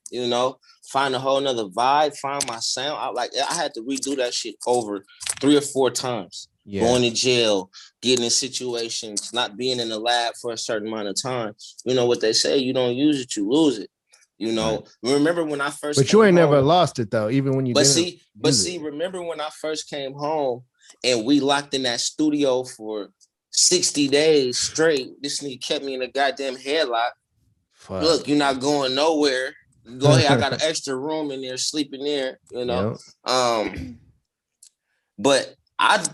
find a whole nother vibe, find my sound. I had to redo that shit over 3 or 4 times. Yeah. Going to jail, getting in situations, not being in the lab for a certain amount of time. You know what they say, you don't use it, you lose it. Remember when I first But you ain't never lost it though, even when you didn't. Remember when I first came home and we locked in that studio for 60 days straight. This nigga kept me in a goddamn headlock. Fuck. Look, you're not going nowhere. Go ahead. I got an extra room in there, sleep in there, Yep. But I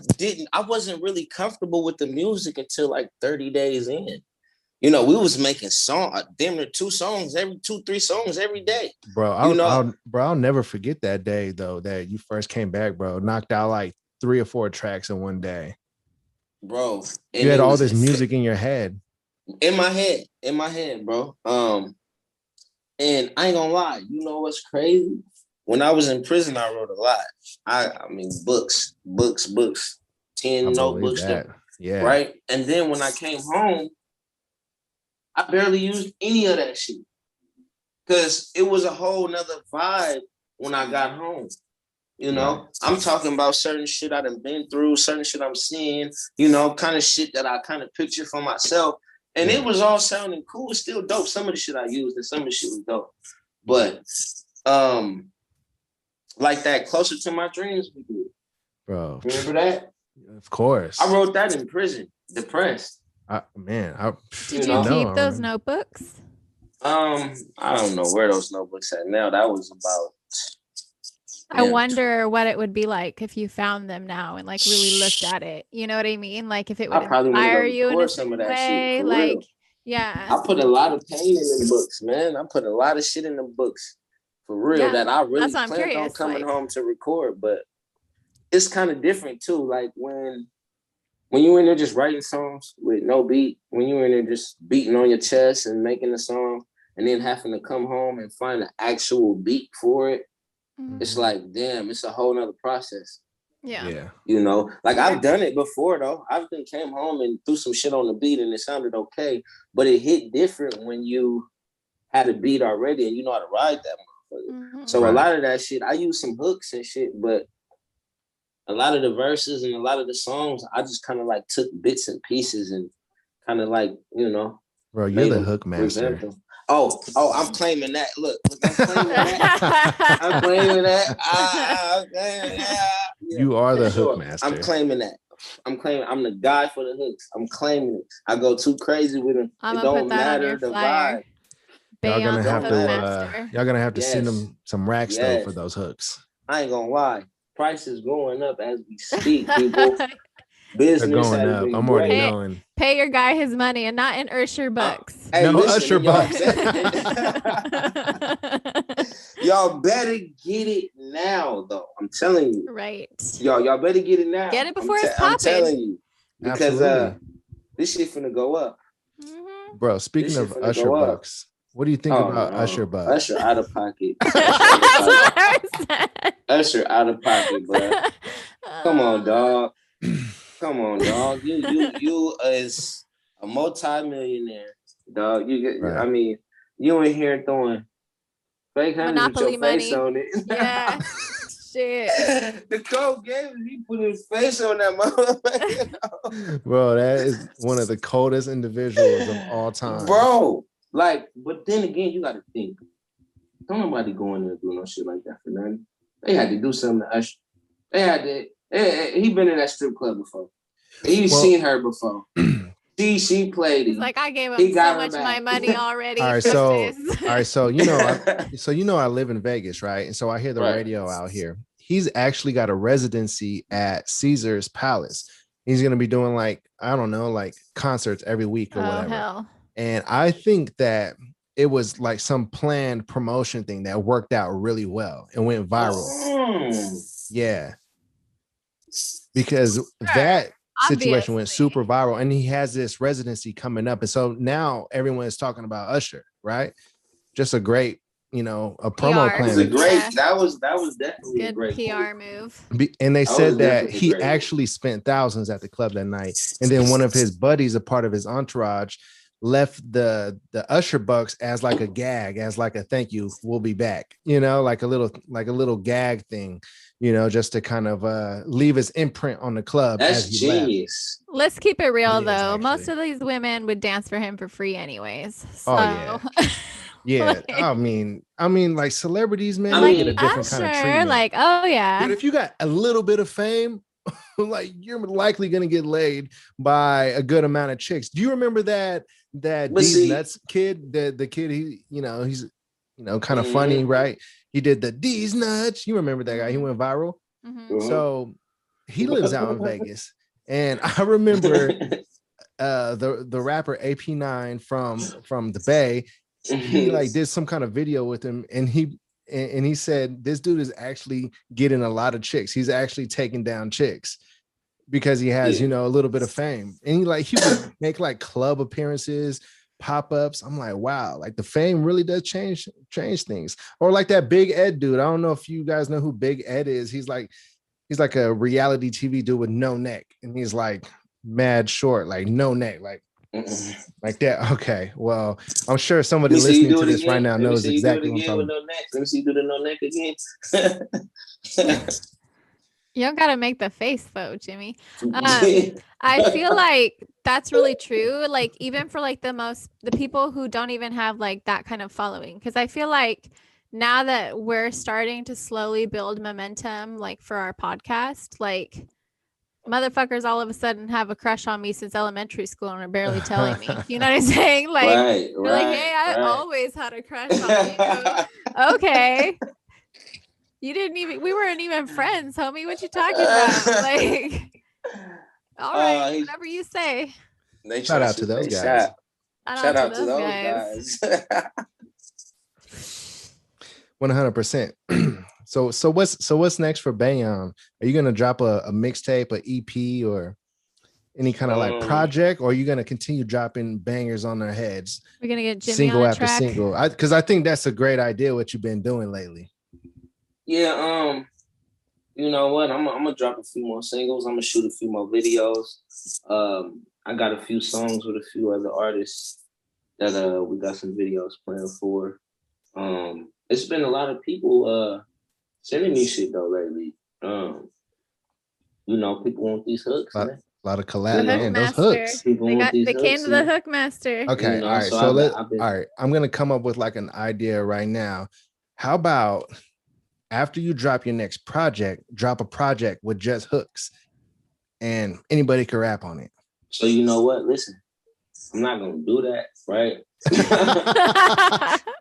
wasn't really comfortable with the music until like 30 days in. We was making damn near 2 songs every 2-3 songs every day. Bro, I'll never forget that day though, that you first came back, bro. Knocked out like 3 or 4 tracks in one day. Bro. You had all this music in your head. In my head, bro. And I ain't gonna lie, you know what's crazy? When I was in prison, I wrote a lot. I mean, books, 10 notebooks. Yeah. Right? And then when I came home, I barely used any of that shit. Because it was a whole nother vibe when I got home. I'm talking about certain shit I done been through, certain shit I'm seeing, kind of shit that I kind of picture for myself. And it was all sounding cool. It's still dope. Some of the shit I used and some of the shit was dope. But like that, Closer to My Dreams, bro. Remember that? Of course. I wrote that in prison, depressed. Did you know? keep those notebooks? I don't know where those notebooks at now. That was about. I wonder what it would be like if you found them now and like really looked at it. You know what I mean? Like if it would inspire you in a certain way. Like, yeah. I put a lot of pain in the books, man. I put a lot of shit in the books for real that I really planned on coming home to record. But it's kind of different too. Like when you in there just writing songs with no beat, when you in there just beating on your chest and making a song, and then having to come home and find an actual beat for it. It's like, damn, it's a whole nother process. Yeah. You know, like I've done it before though. I've been came home and threw some shit on the beat and it sounded okay, but it hit different when you had a beat already and you know how to ride that motherfucker. So a lot of that shit, I use some hooks and shit, but a lot of the verses and a lot of the songs, I just kind of like took bits and pieces and kind of like, you know. Bro, you're the hook master. Oh, I'm claiming that. Look, I'm claiming that. I'm claiming that. You are the hook master. I'm claiming that. I'm the guy for the hooks. I'm claiming it. I go too crazy with them. I'm it gonna don't put that matter on your the flyer. vibe. Y'all gonna have to send them some racks though for those hooks. I ain't gonna lie. Price is going up as we speak, people. Business going up. I'm already knowing. Pay your guy his money and not in Usher bucks. Hey, no Usher bucks. Y'all better get it now, though. I'm telling you. Right. Y'all better get it now. Get it before it's popping. I'm telling you. Because this shit finna go up. Bro, speaking of Usher bucks, what do you think about Usher bucks? Usher out of pocket. Usher out of pocket, bro. Come on, dog. Come on, dog. You is a multi-millionaire, dog. I mean, you in here throwing fake hundreds with your face on it. Yeah. Shit. The code gave him, he put his face on that motherfucker. Bro, that is one of the coldest individuals of all time. Bro, like, but then again, you gotta think. Don't nobody go in there and do no shit like that for nothing. They had to do something to Usher. They had to. He been in that strip club before. He's seen her before. She played it. He's like, I gave him so much of my money already. All right, so you know, I live in Vegas, right? And so I hear the radio out here. He's actually got a residency at Caesar's Palace. He's gonna be doing like, I don't know, like concerts every week or whatever. Hell. And I think that it was like some planned promotion thing that worked out really well and went viral. Yeah. Because that situation went super viral and he has this residency coming up. And so now everyone is talking about Usher, right? Just a great, a promo plan. It was a great, that was definitely good a great PR move. And they said that he actually spent thousands at the club that night. And then one of his buddies, a part of his entourage, left the Usher bucks as like a gag, as like a thank you, we'll be back, like a little gag thing, just to kind of leave his imprint on the club. That's genius. Let's keep it real though. Actually, most of these women would dance for him for free anyways. So. Oh yeah. Yeah, like, I mean, like celebrities, man, they get a different Usher, kind of treatment. Like, oh yeah. But if you got a little bit of fame, like you're likely gonna get laid by a good amount of chicks. Do you remember that D's Nuts kid? The kid, he's kind of funny, right? He did the D's Nuts. You remember that guy? He went viral. So he lives out in Vegas, and I remember the rapper AP9 from the Bay. He like did some kind of video with him, and he said this dude is actually getting a lot of chicks. He's actually taking down chicks because he has a little bit of fame, and he would make like club appearances, pop-ups. I'm like, wow, like the fame really does change things. Or like that Big Ed dude. I don't know if you guys know who Big Ed is. He's like a reality TV dude with no neck, and he's like mad short, like no neck, like that. Okay, well, I'm sure somebody listening to this right now knows exactly what I'm talking about. Let me see you do the no neck again. You don't gotta make the face though, Jimmy. I feel like that's really true. Like even for like the people who don't even have like that kind of following, because I feel like now that we're starting to slowly build momentum, like for our podcast, like motherfuckers all of a sudden have a crush on me since elementary school and are barely telling me. You know what I'm saying? Like, Right, they're like, hey, I always had a crush on you. Okay. We weren't even friends, homie. What you talking about? Like, all right, whatever you say. Shout out to those guys. Shout out to those guys. 100%. So what's next for Bayon? Are you gonna drop a mixtape, an EP, or any kind of like project, or are you gonna continue dropping bangers on their heads? We're gonna get Jimmy single on after track. single. Because I think that's a great idea what you've been doing lately. Yeah, you know what? I'm gonna drop a few more singles. I'm gonna shoot a few more videos. I got a few songs with a few other artists that we got some videos planned for. It's been a lot of people sending me shit though lately. You know, people want these hooks, man. A lot of collab, man. Those hooks. They came to the hook master. Okay, you know, all right. So all right. I'm gonna come up with like an idea right now. How about after you drop your next project, drop a project with just hooks, and anybody can rap on it. So you know what? Listen, I'm not gonna do that, right?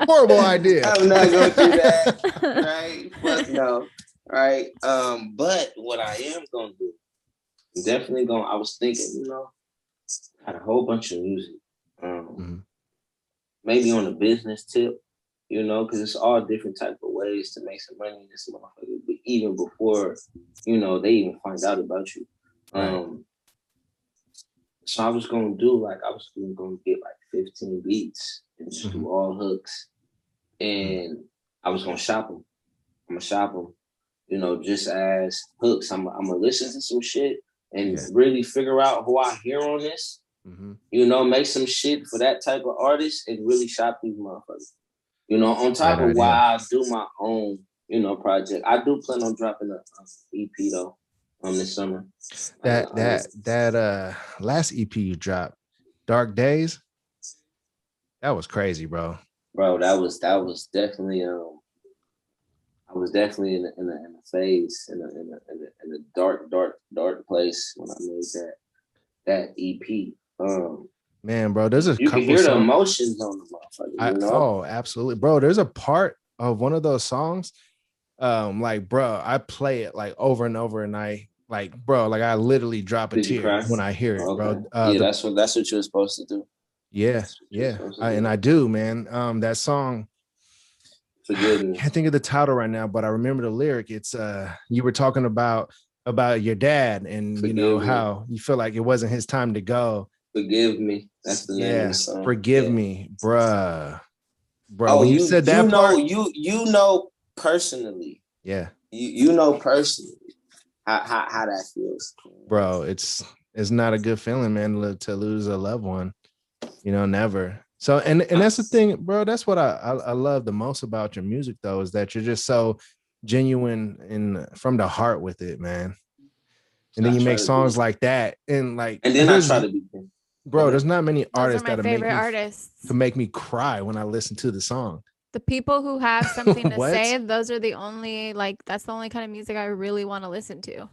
Horrible idea. I'm not gonna do that, right? Fuck no, right? But what I am gonna do, I'm definitely gonna. I was thinking, you know, had a whole bunch of music, maybe on a business tip, you know, because it's all different type of ways to make some money in this motherfucker. But even before, you know, they even find out about you. Right. So I was gonna do like I was gonna get like 15 beats and just do all hooks, and I was gonna shop them. I'm gonna shop them, you know, just as hooks. I'm gonna listen to some shit and really figure out who I hear on this. You know, make some shit for that type of artist and really shop these motherfuckers. You know, on top of why I do my own, you know, project. I do plan on dropping an EP though. This summer. That last EP you dropped, Dark Days, that was crazy, bro. Bro, that was definitely I was definitely in a phase in a dark place when I made that EP. Man, bro, there's a you couple can hear songs. the emotions on the motherfucker. You know? Oh, absolutely, bro. There's a part of one of those songs, like, bro, I play it like over and over, and I literally drop a tear when I hear it, bro. That's what you're supposed to do. Yeah, and I do, man. That song, Forgive me. I can't think of the title right now, but I remember the lyric. It's you were talking about your dad, and you know how you feel like it wasn't his time to go. Forgive me. That's the name of the song. Forgive me, bruh. Bro, when you said that part, you know personally. Yeah. You know personally how that feels. Bro, it's not a good feeling, man, to lose a loved one. You know, never. So and that's the thing, bro. That's what I love the most about your music, though, is that you're just so genuine and from the heart with it, man. And then you make songs like that, and then I try to be. Bro, there's not many artists that make me cry when I listen to the song. The people who have something to say, those are the only, that's the only kind of music I really want to listen to.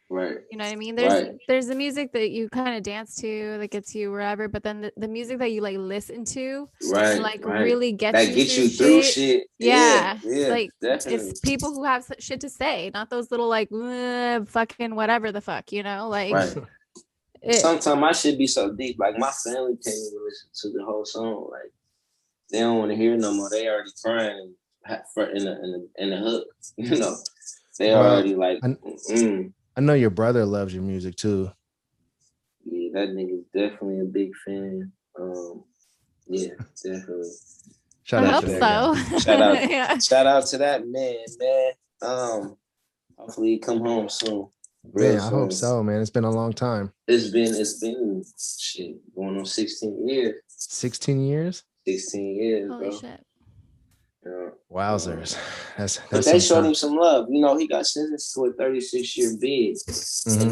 Right. You know what I mean? There's the music that you kind of dance to that gets you wherever, but then the music that you listen to and really gets you through shit. Yeah. Definitely. It's people who have shit to say, not those little fucking whatever the fuck, you know? Sometimes my shit be so deep. Like my family can't even listen to the whole song. Like they don't want to hear no more. They already crying in the hook. You know, they already I know your brother loves your music too. Yeah, that nigga's definitely a big fan. Yeah, definitely. Shout out to that. Shout out to that man. Hopefully he come home soon. Man, I hope so, man. It's been a long time. It's been shit going on 16 years. 16 years? 16 years, Holy bro. Shit. Yeah. Wowzers. That's but they showed him some love. You know, he got sentenced to a 36-year bid. And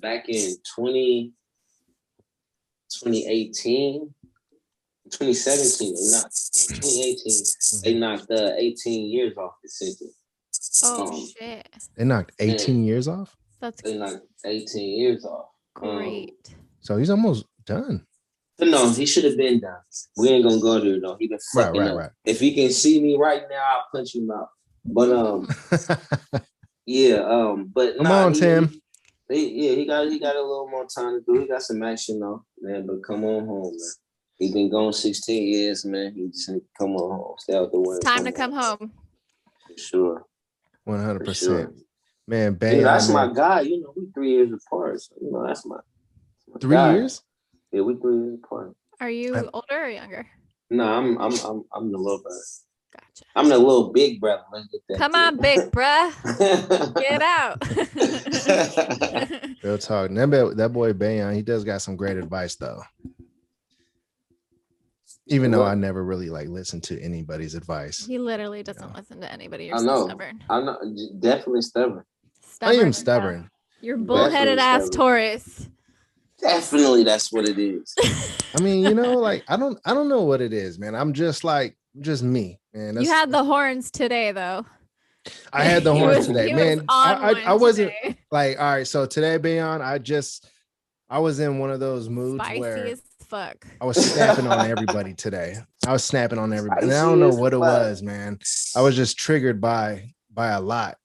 back in 2018, 2017, 2018, they knocked 18 years off the sentence. Oh shit. They knocked 18 years off? That's like 18 years off. great. So he's almost done. But no, he should have been done. We ain't gonna go there though. He been fucking up. Right. If he can see me right now, I'll punch him out. But yeah, but come on, Tim. He got a little more time to do. He got some action though, man. But come on home, man. He been gone 16 years, man. He just need to come on home. Stay out the way. It's time to come home. For sure. 100%. Man, Bayon, dude, that's my guy. You know, we 3 years apart. So, you know, that's my 3 guy. years? Yeah, we 3 years apart. Are you older or younger? No, I'm the little brother. Gotcha. I'm the little big brother. Let's get that. Come on, big bruh. Get out. Real talk. That boy Bayon, he does got some great advice though. Even though I never really like listen to anybody's advice. He literally doesn't listen to anybody. You're I know. so stubborn. I know. Definitely stubborn. I am stubborn. You're bullheaded ass Taurus. Definitely, that's what it is. I mean, you know, like I don't know what it is, man. I'm just me, man. You had the horns today, though. I had the horns today, man. I wasn't today. like, all right. So today, Bayon, I was in one of those moods Spicy where as fuck. I was snapping on everybody today. I was snapping on everybody, and I don't know what it was, man. I was just triggered by a lot,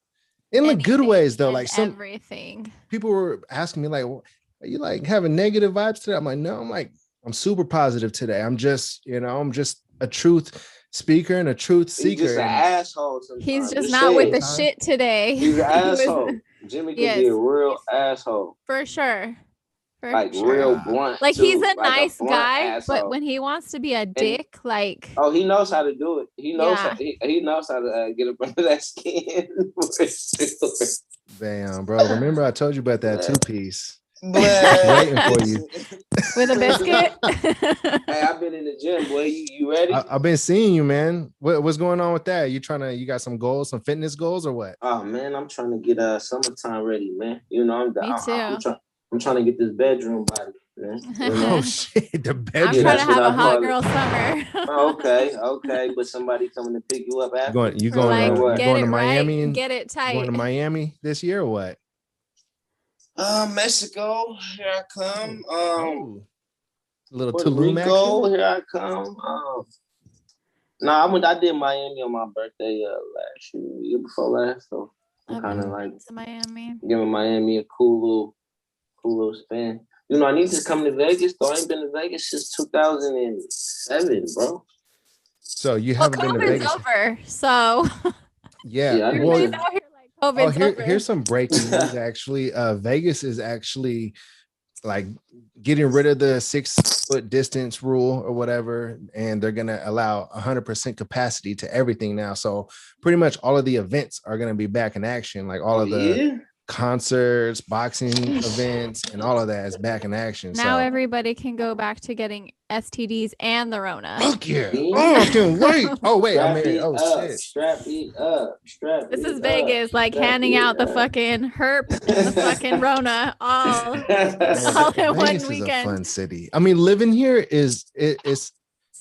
in the good ways though. Like some everything. People were asking me, like, "Are you like having negative vibes today?" I'm like, "No." I'm super positive today. I'm just a truth speaker and a truth seeker. He's just an asshole sometimes. He's just not with the shit today. He's an asshole. Jimmy can be a real asshole. For sure. Real blunt. Like too. he's a nice guy, asshole. but when he wants to be a dick, like he knows how to do it. He knows he knows how to get up under that skin. Damn, bro. Remember I told you about that 2-piece. Waiting for you with a biscuit. Hey, I've been in the gym, boy. You ready? I've been seeing you, man. What's going on with that? You got some goals, some fitness goals, or what? Oh man, I'm trying to get summertime ready, man. You know, Me too. I'm trying to get this bedroom body, man. You know? Oh shit, the bedroom. I'm trying to have a hot girl summer. Okay, but somebody coming to pick you up after. You going to Miami and get it tight. Going to Miami this year or what? Mexico, here I come. A little Puerto Tulum Rico, action? here I come. I did Miami on my birthday last year before last, so I'm kind of like Miami, giving Miami a cool little spin. You know, I need to come to Vegas though. I ain't been to Vegas since 2007, bro. So you haven't been to Vegas? Over, so yeah. COVID's over. Here's some breaking news. Actually, Vegas is actually like getting rid of the 6-foot distance rule or whatever, and they're gonna allow 100% capacity to everything now. So pretty much all of the events are gonna be back in action. Like all of the concerts, boxing events, and all of that is back in action. Now everybody can go back to getting STDs and the Rona. Fuck yeah! Oh, I can't wait. Oh wait, I'm married. Oh shit! Strap it up. This is Vegas, like handing out the fucking herp and the fucking Rona all in one Vegas weekend. Is a fun city. I mean, living here is a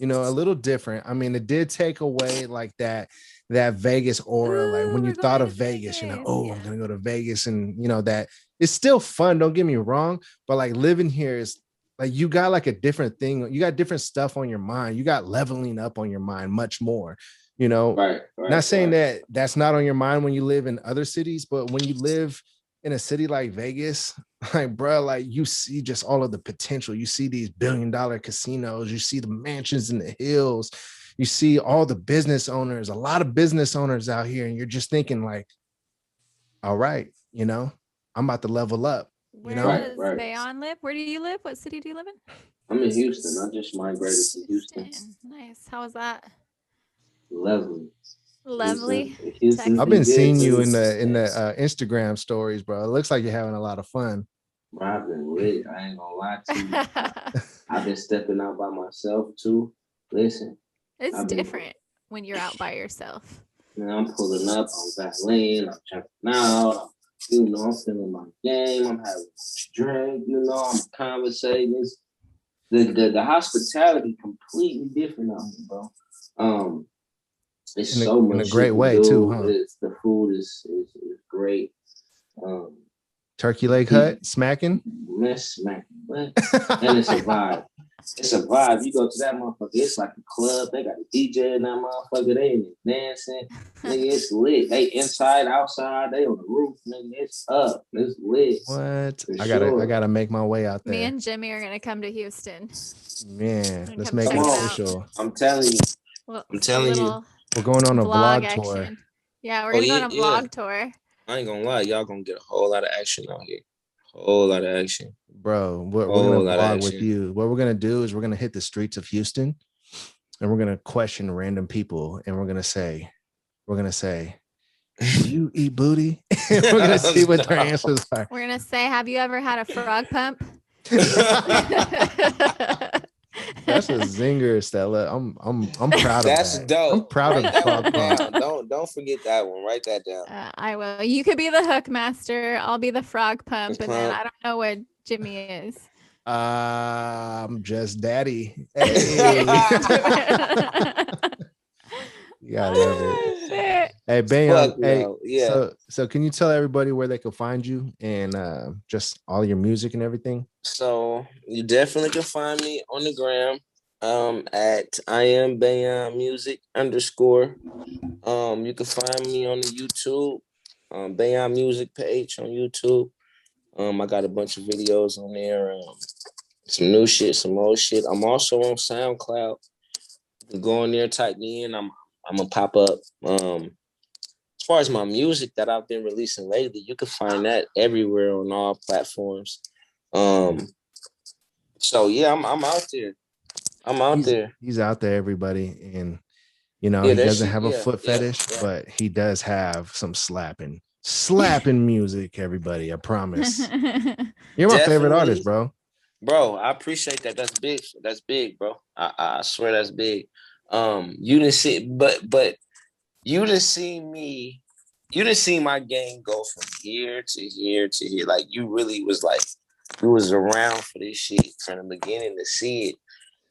little different. I mean, it did take away like that Vegas aura. Like when you thought of Vegas, I'm gonna go to Vegas, and that it's still fun. Don't get me wrong, but like living here is like you got like a different thing. You got different stuff on your mind. You got leveling up on your mind much more. Right. Not saying that that's not on your mind when you live in other cities, but when you live in a city like Vegas, like bro, like you see just all of the potential. You see these billion-dollar casinos. You see the mansions in the hills. You see all the business owners, a lot of business owners out here, and you're just thinking like, all right, I'm about to level up. Where does Bayon live? Where do you live? What city do you live in? I'm in Houston. I just migrated to Houston. Nice. How was that? Lovely. I've been seeing you in the Instagram stories, bro. It looks like you're having a lot of fun. Bro, I've been lit. I ain't gonna lie to you. I've been stepping out by myself too. Listen. It's different when you're out by yourself. I'm pulling up, I'm valeting, I'm checking out, I'm feeling my game, I'm having a drink, I'm conversating. The hospitality completely different on me, bro. It's so much in a great way too, huh? The food is great. Turkey Leg Hut, smacking. Miss smack. And it's a vibe. It's a vibe. You go to that motherfucker, it's like a club. They got a DJ in that motherfucker. They in there dancing. Nigga, it's lit. They inside, outside. They on the roof. Nigga, it's up. It's lit. What? I gotta make my way out there. Me and Jimmy are gonna come to Houston. Man, let's make it official. I'm telling you. Well, I'm telling you. We're going on a vlog action. tour. Yeah, we're gonna go on a vlog tour. I ain't gonna lie, y'all gonna get a whole lot of action out here. Whole lot of action. Bro, we're gonna vlog with you. What we're gonna do is we're gonna hit the streets of Houston and we're gonna question random people and we're gonna say, do you eat booty? And we're gonna see what their answers are. We're gonna say, have you ever had a frog pump? That's a zinger, Estela. I'm proud of that. That's dope. I'm proud of frog pump. Don't forget that one. Write that down. I will. You could be the hook master. I'll be the frog pump, and then I don't know what Jimmy is. I'm just daddy. Hey. You gotta love it. Hey, Bayon. Hey, yeah. So can you tell everybody where they can find you and just all your music and everything? So you definitely can find me on the gram at I am Bayon Music _ You can find me on the YouTube, Bayon Music page on YouTube. I got a bunch of videos on there, some new shit, some old shit. I'm also on SoundCloud. You can go on there, type me in. I'm gonna pop up. As far as my music that I've been releasing lately, you can find that everywhere on all platforms. So yeah, I'm out there. He's out there, everybody, and he doesn't have a foot fetish, but he does have some slapping music. Everybody, I promise. You're my favorite artist, bro. Bro, I appreciate that. That's big. That's big, bro. I swear that's big. You didn't see, but you didn't see me. You didn't see my game go from here to here to here. Like you really was like, you was around for this shit from the beginning to see it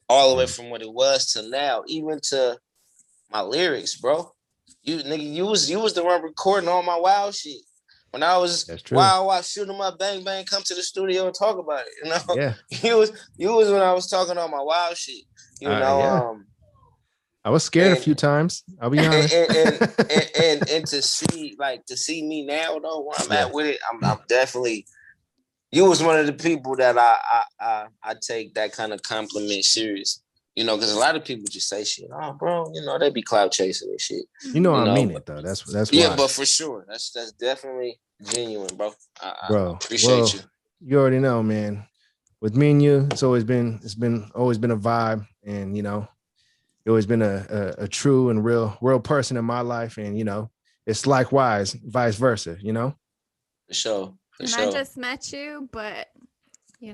all the way from what it was to now, even to my lyrics, bro. You was the one recording all my wild shit. When I was wild, shoot 'em up, bang bang, come to the studio and talk about it. You know, yeah. You was when I was talking all my wild shit. You know, yeah. I was scared a few times. I'll be honest. And to see me now though, where I'm at with it, I'm definitely. You was one of the people that I take that kind of compliment serious. You know, because a lot of people just say shit. Oh, bro, they be clout chasing and shit. I mean it though. That's yeah, why. But for sure, that's definitely genuine, bro. I appreciate you. You already know, man. With me and you, it's always been a vibe, and you've always been a true and real person in my life, and it's likewise, vice versa. For sure. I just met you, but you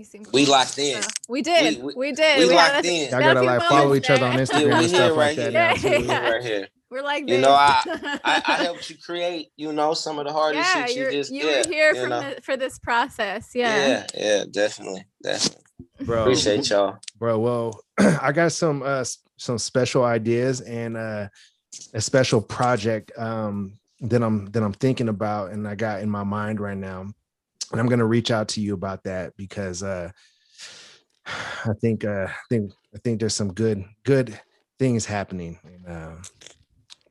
seem cool. We locked in. So we did. We did. We locked in. I gotta follow each other on Instagram and stuff like that. Now too. Right here. We're like this. I helped you create, some of the hardest shit you were here for this process. Yeah, definitely. Bro, appreciate y'all, bro. Well, I got some special ideas and a special project that I'm thinking about, and I got in my mind right now. And I'm gonna reach out to you about that because I think there's some good things happening, and I'm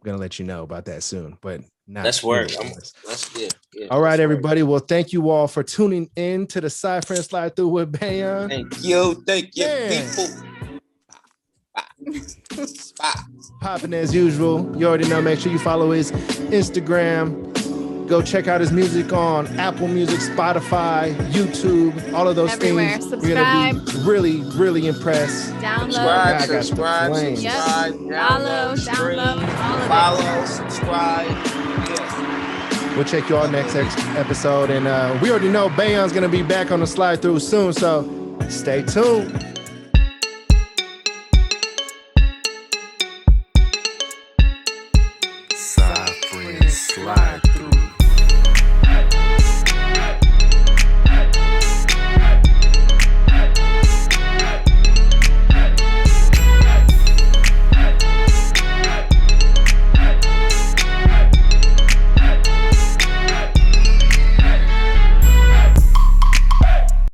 gonna let you know about that soon. But now that's work. That's good. Yeah, all right, everybody. Well, thank you all for tuning in to the SideFriend Slide Through with Bayon. Thank you, people. Popping as usual. You already know. Make sure you follow his Instagram. Go check out his music on Apple Music, Spotify, YouTube, all of those everywhere. things. Subscribe. You're gonna be really, really impressed. Download. Subscribe. Download. Follow. Subscribe. Yeah. We'll check you all next episode, and we already know Bayon's gonna be back on the Slide Through soon, so stay tuned.